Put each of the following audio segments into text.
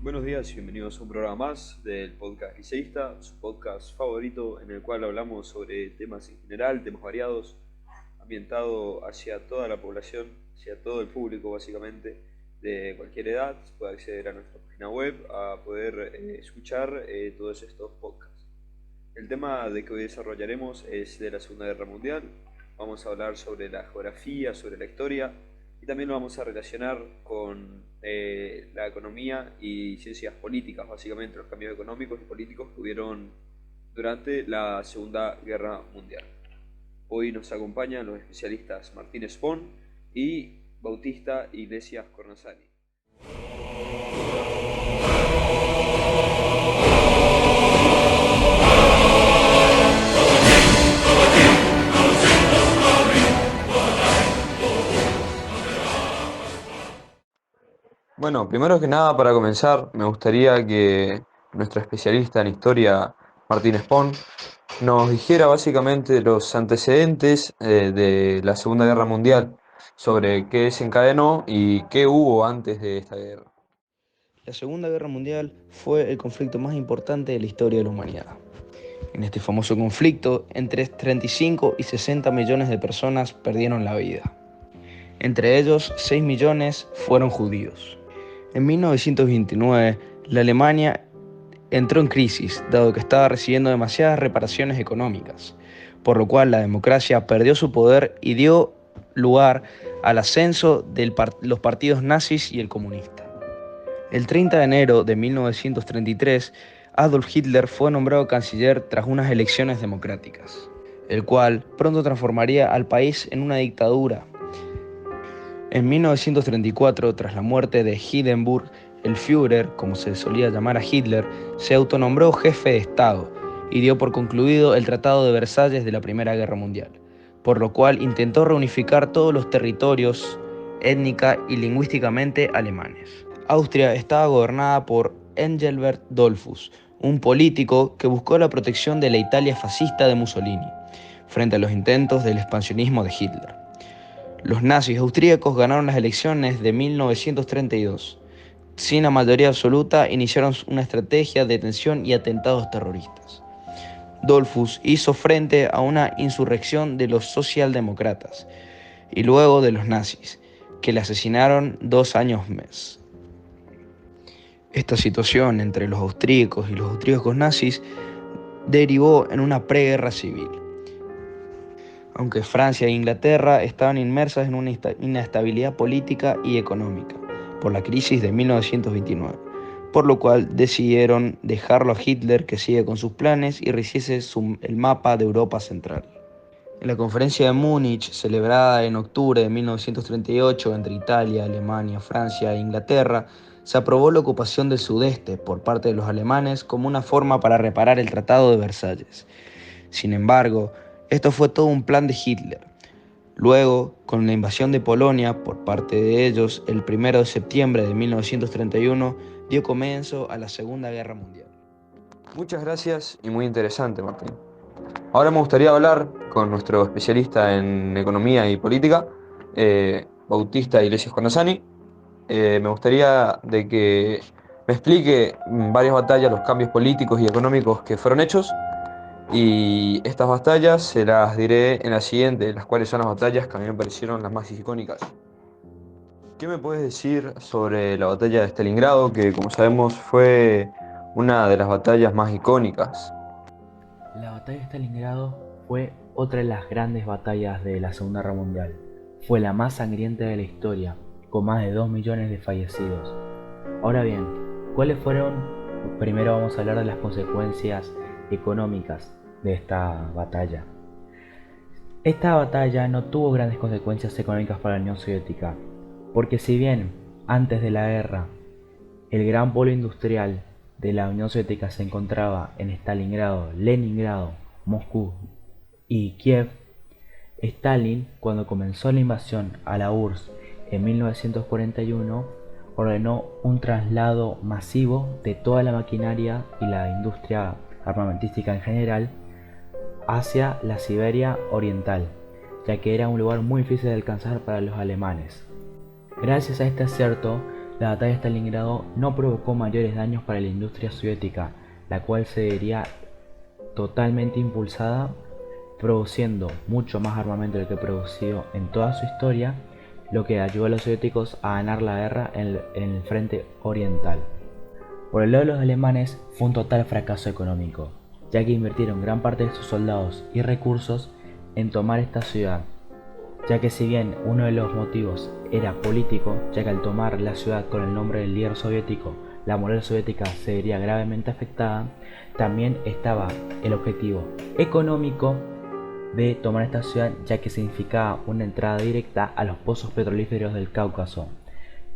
Buenos días y bienvenidos a un programa más del podcast Liceísta, su podcast favorito en el cual hablamos sobre temas en general, temas variados, ambientado hacia toda la población, hacia todo el público básicamente, de cualquier edad, puede acceder a nuestra página web a poder escuchar todos estos podcasts. El tema de que hoy desarrollaremos es de la Segunda Guerra Mundial. Vamos a hablar sobre la geografía, sobre la historia y también lo vamos a relacionar con la economía y ciencias políticas, básicamente los cambios económicos y políticos que hubieron durante la Segunda Guerra Mundial. Hoy nos acompañan los especialistas Martín Spon y Bautista Iglesias Cornasani. Bueno, primero que nada, para comenzar, me gustaría que nuestro especialista en historia, Martín Spon, nos dijera básicamente los antecedentes de la Segunda Guerra Mundial, sobre qué desencadenó y qué hubo antes de esta guerra. La Segunda Guerra Mundial fue el conflicto más importante de la historia de la humanidad. En este famoso conflicto, entre 35 y 60 millones de personas perdieron la vida. Entre ellos, 6 millones fueron judíos. En 1929, la Alemania entró en crisis, dado que estaba recibiendo demasiadas reparaciones económicas, por lo cual la democracia perdió su poder y dio lugar al ascenso de los partidos nazis y el comunista. El 30 de enero de 1933, Adolf Hitler fue nombrado canciller tras unas elecciones democráticas, el cual pronto transformaría al país en una dictadura. En 1934, tras la muerte de Hindenburg, el Führer, como se solía llamar a Hitler, se autonombró jefe de Estado y dio por concluido el Tratado de Versalles de la Primera Guerra Mundial, por lo cual intentó reunificar todos los territorios étnica y lingüísticamente alemanes. Austria estaba gobernada por Engelbert Dollfuss, un político que buscó la protección de la Italia fascista de Mussolini, frente a los intentos del expansionismo de Hitler. Los nazis austríacos ganaron las elecciones de 1932. Sin la mayoría absoluta, iniciaron una estrategia de detención y atentados terroristas. Dollfuss hizo frente a una insurrección de los socialdemócratas y luego de los nazis, que le asesinaron 2 años más. Esta situación entre los austríacos y los austríacos nazis derivó en una preguerra civil. Aunque Francia e Inglaterra estaban inmersas en una inestabilidad política y económica por la crisis de 1929, por lo cual decidieron dejarlo a Hitler que siga con sus planes y rehiciese el mapa de Europa Central. En la conferencia de Múnich, celebrada en octubre de 1938 entre Italia, Alemania, Francia e Inglaterra, se aprobó la ocupación del sudeste por parte de los alemanes como una forma para reparar el Tratado de Versalles. Sin embargo, esto fue todo un plan de Hitler. Luego, con la invasión de Polonia por parte de ellos, el 1 de septiembre de 1931 dio comienzo a la Segunda Guerra Mundial. Muchas gracias y muy interesante, Martín. Ahora me gustaría hablar con nuestro especialista en economía y política, Bautista Iglesias Cornasani. Me gustaría de que me explique varias batallas, los cambios políticos y económicos que fueron hechos. Y estas batallas se las diré en la siguiente, las cuales son las batallas que a mí me parecieron las más icónicas. ¿Qué me puedes decir sobre la batalla de Stalingrado, que como sabemos fue una de las batallas más icónicas? La batalla de Stalingrado fue otra de las grandes batallas de la Segunda Guerra Mundial. Fue la más sangrienta de la historia, con más de 2 millones de fallecidos. Ahora bien, ¿cuáles fueron? Primero vamos a hablar de las consecuencias económicas de esta batalla. Esta batalla no tuvo grandes consecuencias económicas para la Unión Soviética, porque si bien antes de la guerra el gran polo industrial de la Unión Soviética se encontraba en Stalingrado, Leningrado, Moscú y Kiev, Stalin, cuando comenzó la invasión a la URSS en 1941, ordenó un traslado masivo de toda la maquinaria y la industria armamentística en general hacia la Siberia oriental, ya que era un lugar muy difícil de alcanzar para los alemanes. Gracias a este acierto, La batalla de Stalingrado no provocó mayores daños para la industria soviética, la cual se vería totalmente impulsada, produciendo mucho más armamento del que produció en toda su historia, lo que ayudó a los soviéticos a ganar la guerra en el frente oriental. Por el lado de los alemanes fue un total fracaso económico, ya que invirtieron gran parte de sus soldados y recursos en tomar esta ciudad, ya que si bien uno de los motivos era político, ya que al tomar la ciudad con el nombre del líder soviético, la moral soviética se vería gravemente afectada, también estaba el objetivo económico de tomar esta ciudad, ya que significaba una entrada directa a los pozos petrolíferos del Cáucaso,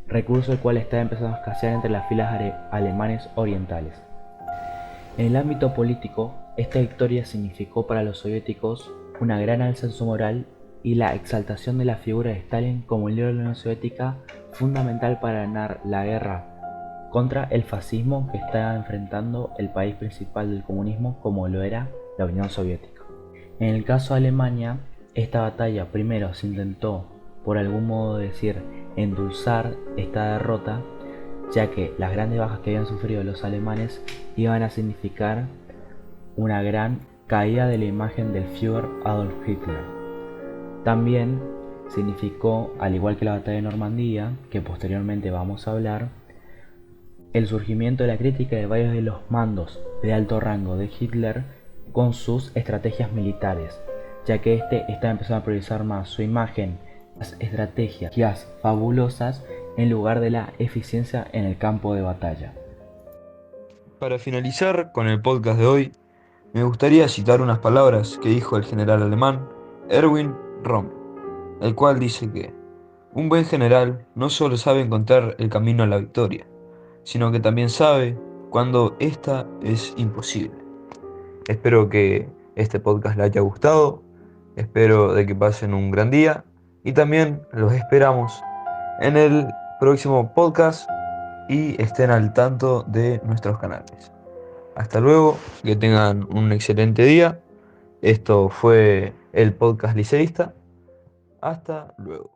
recurso el cual estaba empezando a escasear entre las filas alemanes orientales. En el ámbito político, esta victoria significó para los soviéticos una gran alza en su moral y la exaltación de la figura de Stalin como el líder de la Unión Soviética, fundamental para ganar la guerra contra el fascismo que estaba enfrentando el país principal del comunismo, como lo era la Unión Soviética. En el caso de Alemania, esta batalla primero se intentó, por algún modo de decir, endulzar esta derrota, ya que las grandes bajas que habían sufrido los alemanes iban a significar una gran caída de la imagen del Führer Adolf Hitler. También significó, al igual que la batalla de Normandía, que posteriormente vamos a hablar, el surgimiento de la crítica de varios de los mandos de alto rango de Hitler con sus estrategias militares, ya que este estaba empezando a priorizar más su imagen, las estrategias fabulosas en lugar de la eficiencia en el campo de batalla. Para finalizar con el podcast de hoy, me gustaría citar unas palabras que dijo el general alemán Erwin Rommel, el cual dice que un buen general no solo sabe encontrar el camino a la victoria, sino que también sabe cuando ésta es imposible. Espero que este podcast les haya gustado, espero de que pasen un gran día y también los esperamos en el próximo podcast y estén al tanto de nuestros canales. Hasta luego, que tengan un excelente día. Esto fue el podcast liceísta. Hasta luego.